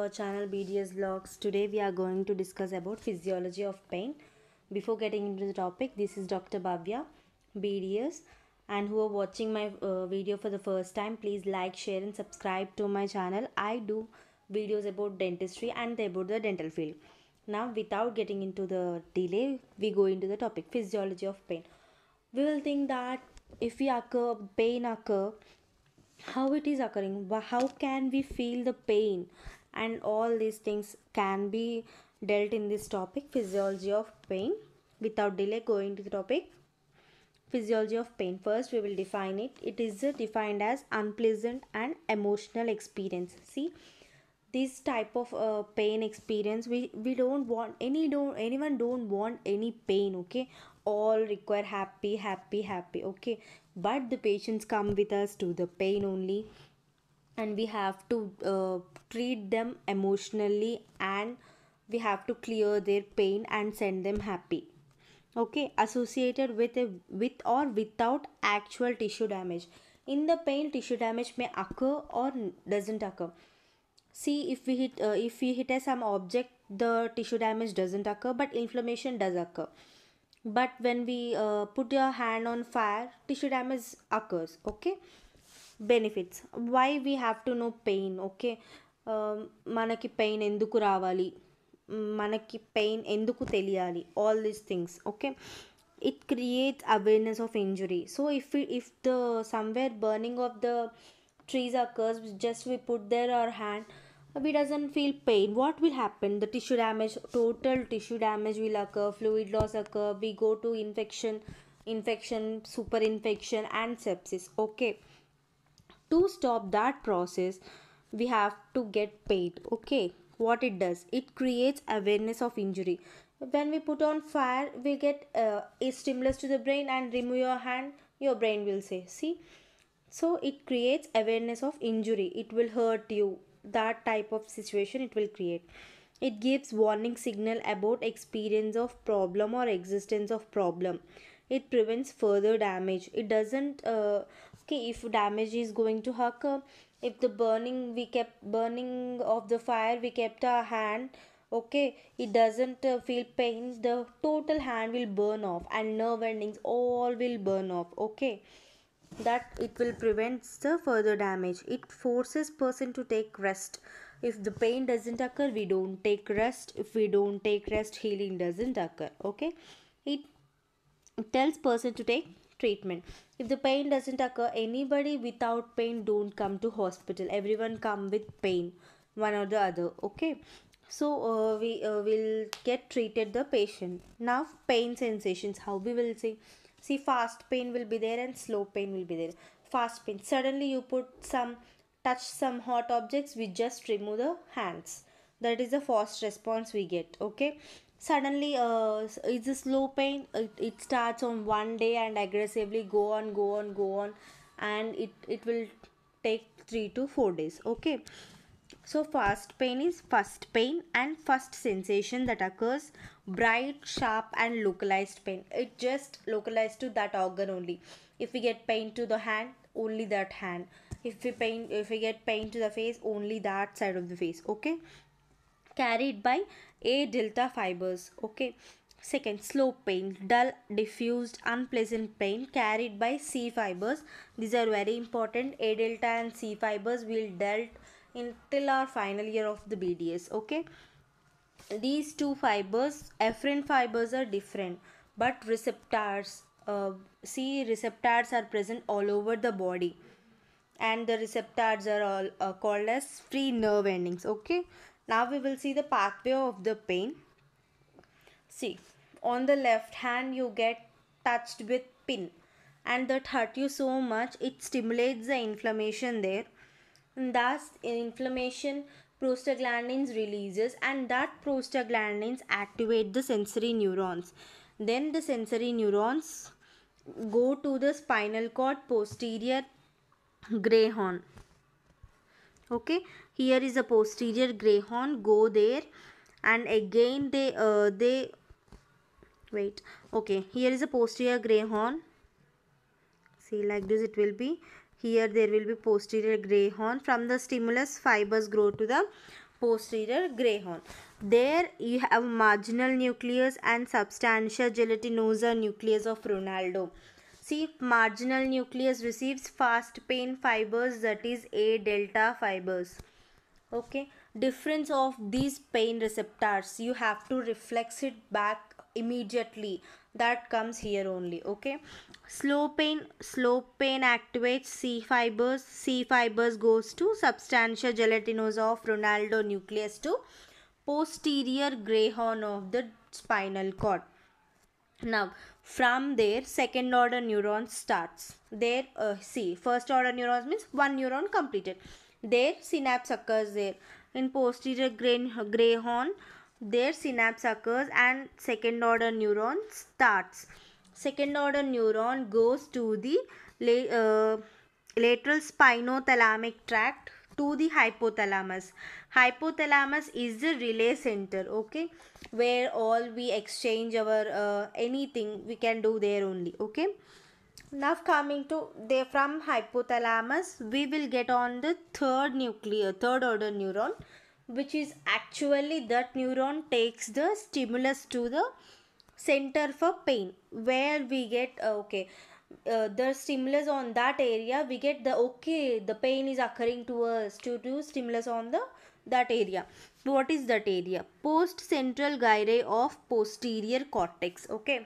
our channel BDS Vlogs. Today we are going to discuss about physiology of pain. Before getting into the topic, this is Dr. Bhavya, BDS, and who are watching my video for the first time, please like, share and subscribe to my channel. I do videos about dentistry and about the dental field. Now without getting into the delay, we go into the topic physiology of pain. We will think that if we pain occur, how it is occurring, how can we feel the pain, and all these things can be dealt in this topic physiology of pain. Without delay, going to the topic physiology of pain. First we will define it. It is defined as unpleasant and emotional experience. See, this type of pain experience, we don't want anyone don't want any pain, okay? All require happy, okay? But the patients come with us to the pain only, and we have to treat them emotionally, and we have to clear their pain and send them happy, okay? Associated with or without actual tissue damage. In the pain, tissue damage may occur or doesn't occur. See, if we hit some object, the tissue damage doesn't occur, but inflammation does occur. But when we put your hand on fire, tissue damage occurs, okay? Benefits. Why we have to know pain, okay? మనకి pain ఎందుకు రావాలి, మనకి pain ఎందుకు తెలియాలి, all these things, okay? It creates awareness of injury. So if the somewhere burning of the trees occurs, just we put there our hand, we doesn't feel pain. What will happen? The tissue damage, total tissue damage will occur, fluid loss occur, we go to infection, super infection and sepsis, okay? To stop that process, we have to get paid, okay? What it does, it creates awareness of injury. When we put on fire, we get a stimulus to the brain, and remove your hand, your brain will say, see. So it creates awareness of injury, it will hurt you, that type of situation it will create. It gives warning signal about experience of problem or existence of problem. It prevents further damage. It doesn't okay, if damage is going to occur, if the burning, we kept burning of the fire, we kept our hand, okay, it doesn't feel pain, the total hand will burn off, and nerve endings all will burn off, okay? That it will prevent the further damage. It forces person to take rest. If the pain doesn't occur, we don't take rest. If we don't take rest, healing doesn't occur, okay? It tells person to take treatment. If the pain doesn't occur, anybody without pain don't come to hospital, everyone come with pain, one or the other, okay? So we will get treated the patient. Now pain sensations, how we will see, fast pain will be there and slow pain will be there. Fast pain, suddenly you touch some hot objects, we just remove the hands, that is the fast response we get, okay? Suddenly it's a slow pain, it starts on one day and aggressively go on, and it will take 3 to 4 days, okay? So fast pain is first pain and first sensation that occurs, bright, sharp and localized pain. It just localized to that organ only. If we get pain to the hand, only that hand. If we get pain to the face, only that side of the face, okay? Carried by A delta fibers, okay? Second, slow pain, dull, diffused, unpleasant pain carried by C fibers. These are very important. A delta and C fibers will dealt in till our final year of the BDS, okay? These two fibers, afferent fibers, are different, but receptors, C receptors are present all over the body, and the receptors are all called as free nerve endings, okay? Now we will see the pathway of the pain. See, on the left hand you get touched with pin, and that hurt you so much, it stimulates the inflammation there, and thus inflammation, prostaglandins releases, and that prostaglandins activate the sensory neurons. Then the sensory neurons go to the spinal cord posterior gray horn, okay? Here is a posterior gray horn, go there, and again they wait, okay, here is a posterior gray horn. See, like this it will be. Here there will be posterior gray horn. From the stimulus, fibers grow to the posterior gray horn. There you have marginal nucleus and substantia gelatinosa nucleus of Ronaldo. See, marginal nucleus receives fast pain fibers, that is A delta fibers. Okay, difference of these pain receptors, you have to reflex it back immediately, that comes here only. Okay, slow pain activates C fibers goes to substantia gelatinosa of Ronaldo nucleus to posterior gray horn of the spinal cord. Now from there second order neuron starts. There see, first order neurons means one neuron completed. There synapse occurs there. In posterior gray horn there synapse occurs and second order neuron starts. Second order neuron goes to the lateral spinothalamic tract to the hypothalamus. Hypothalamus is the relay center, okay, where all we exchange our anything we can do there only. Okay, now coming to there, from hypothalamus we will get on the third order neuron, which is actually that neuron takes the stimulus to the center for pain, where we get the stimulus on that area, we get the okay, the pain is occurring to us to do stimulus on the that area. What is that area? Post central gyre of posterior cortex. Okay,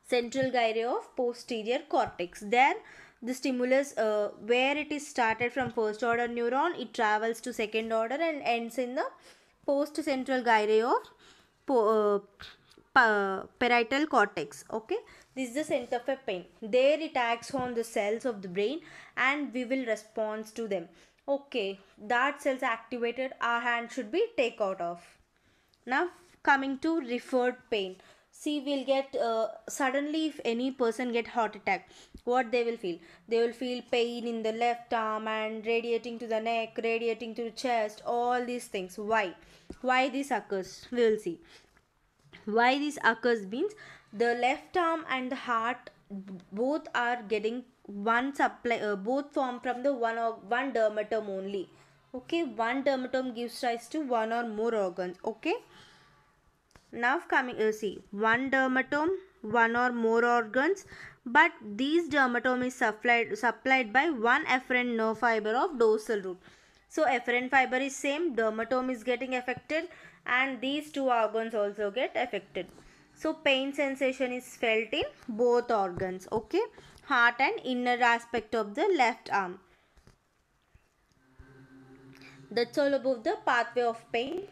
central gyre of posterior cortex. There the stimulus, where it is started from first order neuron, it travels to second order and ends in the post central gyre of parietal cortex. Okay, this is the center for pain. There it acts on the cells of the brain and we will respond to them. Okay, that cells activated, our hand should be take out of. Now coming to referred pain. See, we'll get suddenly if any person get heart attack, what they will feel? They will feel pain in the left arm and radiating to the neck, radiating to the chest, all these things. Why this occurs? We will see. Why this occurs means the left arm and the heart both are getting one supply, both form from the one dermatome only. Okay, one dermatome gives rise to one or more organs. Okay, now coming see, one dermatome, one or more organs, but these dermatome is supplied by one afferent nerve fiber of dorsal root. So afferent fiber is same, dermatome is getting affected and these two organs also get affected. So pain sensation is felt in both organs. Okay, heart and inner aspect of the left arm. That's all about the pathway of pain.